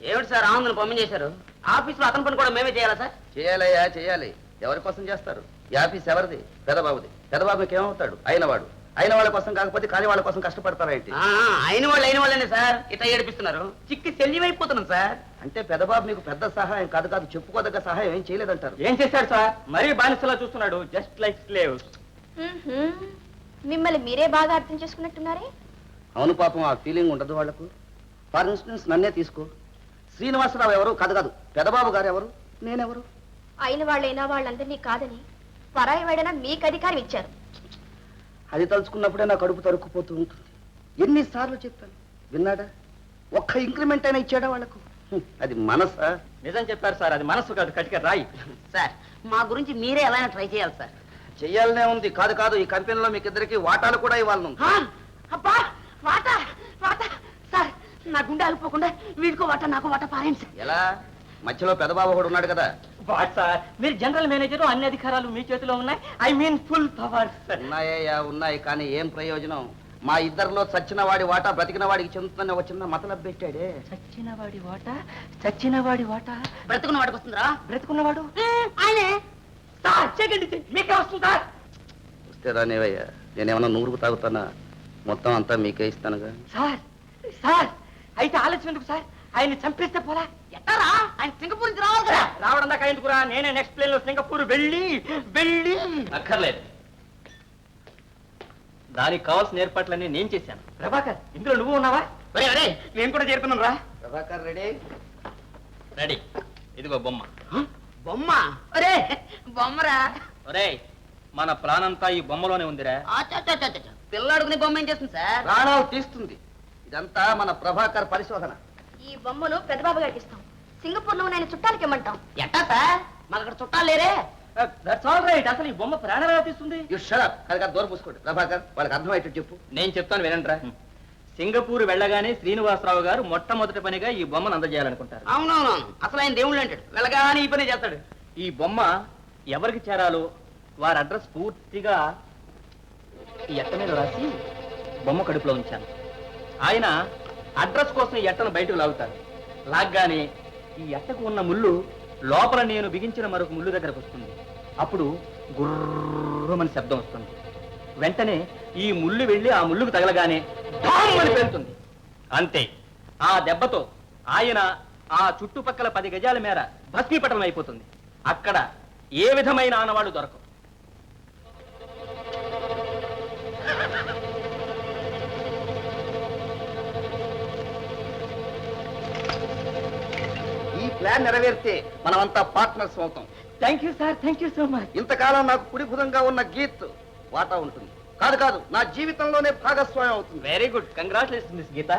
ఏమిటి సార్ ఆనందం పంపించేశారు? ఆఫీసులో అతని పని కూడా మేమే చేయాలా సార్? చేయాలయ్యా చేయాలి. ఎవరి కోసం చేస్తారు? ఈ ఆఫీస్ ఎవరిది? పెదబాబుది. పెదబాబుకి ఏమవుతాడు? అయినవాడు. అయిన వాళ్ళ కోసం కాకపోతే కాని వాళ్ళ కోసం కష్టపడతారా ఏంటి? అయిన వాళ్ళనే సార్ ఇట్లా ఏడిపిస్తున్నారు. చిక్కి శల్యమైపోతున్నాం సార్. అంటే పెదబాబు మీకు పెద్ద సహాయం కాదు కాదు చెప్పుకోదగ్గ సహాయం ఏం చేయలేదంటారు? ఏం చేశాడు సార్? మరీ బానిసలా చూస్తున్నాడు. Just like slave. మిమ్మల్ని మీరే బాగా అర్థం చేసుకున్నట్టున్నారే. అవును పాపం, ఆ ఫీలింగ్ ఉండదు వాళ్లకు. ఫర్ ఇన్స్టెన్స్ నన్నే తీసుకో. శ్రీనివాసరావు ఎవరు? కాదు కాదు పెదబాబు గారు ఎవరు? నేనెవరు? అయిన వాళ్ళైనా వాళ్ళందరినీ కాదని పరాయి వాడైనా మీకు అధికారం ఇచ్చారు. అది తలుచుకున్నప్పుడే నా కడుపు తరుక్కుపోతూ ఉంటుంది. ఎన్నిసార్లు చెప్పాను, విన్నాడా? ఒక్క ఇంక్రిమెంట్ అయినా ఇచ్చాడా వాళ్లకు? అది మనసా? నిజం చెప్పారు సార్, అది మనసు కాదు, కటిక రాయి. సార్ మా గురించి మీరే ఎలా ట్రై చేయాలి సార్. చెయ్యాలనే ఉంది. కాదు కాదు ఈ కంపెనీలో మీకు ఇద్దరికి వాటాలు కూడా ఇవ్వాలను. అబ్బా వాటా వాటా సార్, నా గుండె ఆగిపోకుండా వీడికో వాటా నాకు వాటా పారేయండి సార్. ఎలా? మధ్యలో పెదబాబు కూడా ఉన్నాడు కదా. వాట్ సార్, మీరు జనరల్ మేనేజర్, అన్ని అధికారాలు మీ చేతిలో ఉన్నాయి. I mean full power. ఉన్నాయ్యా ఉన్నాయి, కానీ ఏం ప్రయోజనం? మా ఇద్దరిలో చచ్చిన వాడి వాటా బ్రతికిన వాడికి చెందుతుందని ఒక చిన్న మతలబ్ పెట్టాడే. చచ్చిన వాడి వాటా బ్రతుకున్న వాడికి వస్తుందా? బ్రతుకున్నవాడు ఆయనే సార్. చెకండి మీకే వస్తుంది సార్. వస్తే రానివయ్యా, నేనేమన్నా నూరుకు తాగుతానా? మొత్తం అంతా మీకే ఇస్తానుగా. సార్ అయితే ఆలోచన ఎందుకు సార్? ఆయన్ని చంపేస్తే పోలా? ఎట్టారా? ఆయన సింగపూర్ నుంచి రావాలి కదా. రావడం దాకా ఎందుకురా? నేనే నెక్స్ట్ ప్లేన్ లో సింగపూర్ వెళ్ళి అక్కర్లేదు. దానికి కావాల్సిన ఏర్పాట్లన్నీ నేను చేశాను. ప్రభాకర్, ఇందులో నువ్వు ఉన్నావా? నేను కూడా చేరుతున్నాను రా. ప్రభాకర్ రెడీ? రెడీ. ఇదిగో బొమ్మ. బొమ్మ? ఒరే బొమ్మరా. ఒరే మన ప్లాన్ అంతా ఈ బొమ్మలోనే ఉందిరా. పిల్లాడుకుని బొమ్మ ఏం చేస్తుంది సార్? ప్రాణాలు తీస్తుంది. ఇదంతా మన ప్రభాకర్ పరిశోధన. ఈ బొమ్మను పెద్దబాబు గారికి ఇస్తాం. సింగపూర్ లో ఆయన చుట్టాలకి ఇమ్మంటాం. ఎట్టా సార్? మాకు అక్కడ చుట్టాలు లేరే. That's all right. అసలు ఈ బొమ్మ ప్రాణాలు ఎలా తీస్తుంది? You shut up. కనుక దూరం పూసుకోండి. ప్రభాకర్ వాళ్ళకి అర్థమయ్యేట్టు చెప్పు. నేను చెప్తాను వినండిరా. సింగపూర్ వెళ్ళగానే శ్రీనివాసరావు గారు మొట్టమొదటి పనిగా ఈ బొమ్మను అందజేయాలనుకుంటారు. అవునవును, అసలు ఆయన దేవుళ్ళు అంటాడు. వెళ్ళగానే ఈ పని చేస్తాడు. ఈ బొమ్మ ఎవరికి చేరాలో వారి అడ్రస్ పూర్తిగా ఈ ఎట్ట మీద రాసి బొమ్మ కడుపులో ఉంచాను. ఆయన అడ్రస్ కోసం ఈ ఎట్టను బయటకు లాగుతారు. లాగ్గానే ఈ ఎట్టకు ఉన్న ముళ్ళు లోపల నేను బిగించిన మరొక ముళ్ళు దగ్గరకు వస్తుంది. అప్పుడు గుర్రమని శబ్దం వస్తుంది. వెంటనే ఈ ముళ్ళు వెళ్ళి ఆ ముళ్ళుకు తగలగానే ఢామ్మని పేలుతుంది. అంతే. ఆ దెబ్బతో ఆయన ఆ చుట్టుపక్కల 10 గజాల మేర భస్మీపటం అయిపోతుంది. అక్కడ ఏ విధమైన ఆనవాళ్లు దొరకవు. ఈ ప్లాన్ నెరవేరితే మనమంతా పార్ట్నర్స్ అవుతాం. Thank you sir, thank you so much. ఇంతకాలం నాకు కుడిభుదంగా ఉన్న గీత్ వాటా ఉంటుంది. కాదు కాదు నా జీవితంలోనే భాగస్వామ్యం అవుతుంది. Very good, congratulation miss Geeta.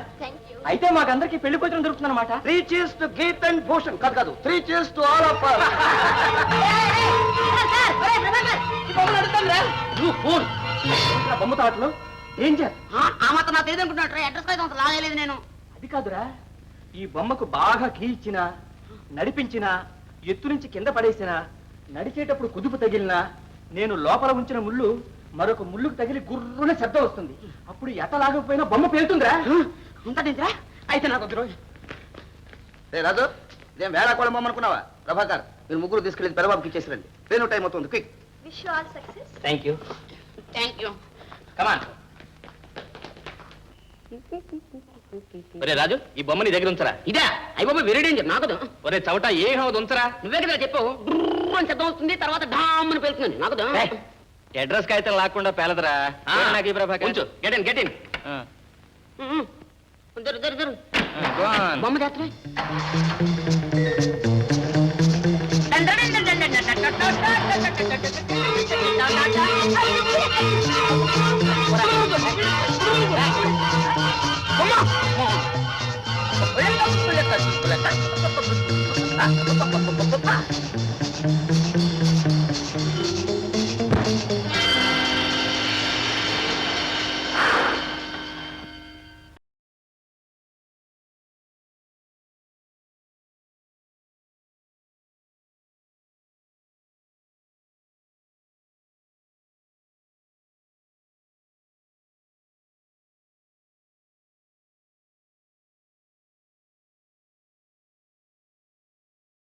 అయితే మాకందరికి పెళ్లి కూతురు దొరుకుతుంది అనమాట. 3 cheers to Geet and Bhushan. కాదు కాదు 3 cheers to all of us. బొమ్మ తాటలు డేంజర్. ఆ మాత్రం నాకు తెలియదు అనుకుంటున్నా. అడ్రస్ అయితే అంత లాగలేదు నేను. అది కాదురా, ఈ బొమ్మకు బాగా కీల్చిన, నడిపించిన, ఎత్తు నుంచి కింద పడేసిన, నడిచేటప్పుడు కుదుపు తగిలినా, నేను లోపల ఉంచిన ముళ్ళు మరొక ముళ్ళుకు తగిలి గుర్రున శబ్దం వస్తుంది. అప్పుడు ఎట లాగకపోయినా బొమ్మ పేలుతుందిరా. ఉంటుందిరా? అయితే నాకు ఒక రోజు రాజు, ఇదేం వేళాకోళం బొమ్మ అనుకున్నావా? ప్రభాకర్, మీరు ముగ్గురు తీసుకెళ్ళి పెదబాబుకి ఇచ్చేసిరండి. ట్రైన్ టైం అవుతుంది. Quick. Wish you all success. Thank you. Thank you. Come on. ఒరే రాజు, ఈ బొమ్మ నీ దగ్గర ఉంచరా. ఇదే అయ్యి బాబు వెరీ డేంజర్. నాకదు. ఒరే చవట, ఏ హౌదు ఉంచరా. నువ్వే కదా చెప్పావు, గుర్రు అని శబ్దం వస్తుంది, తర్వాత ఢామ్మని పెళ్తుంది. నాకదు. అడ్రస్ కాగితం లాక్కుండా పేలదరా. నాకు ఈ Prabhakar get in, get in. బొమ్మ చేస్తా.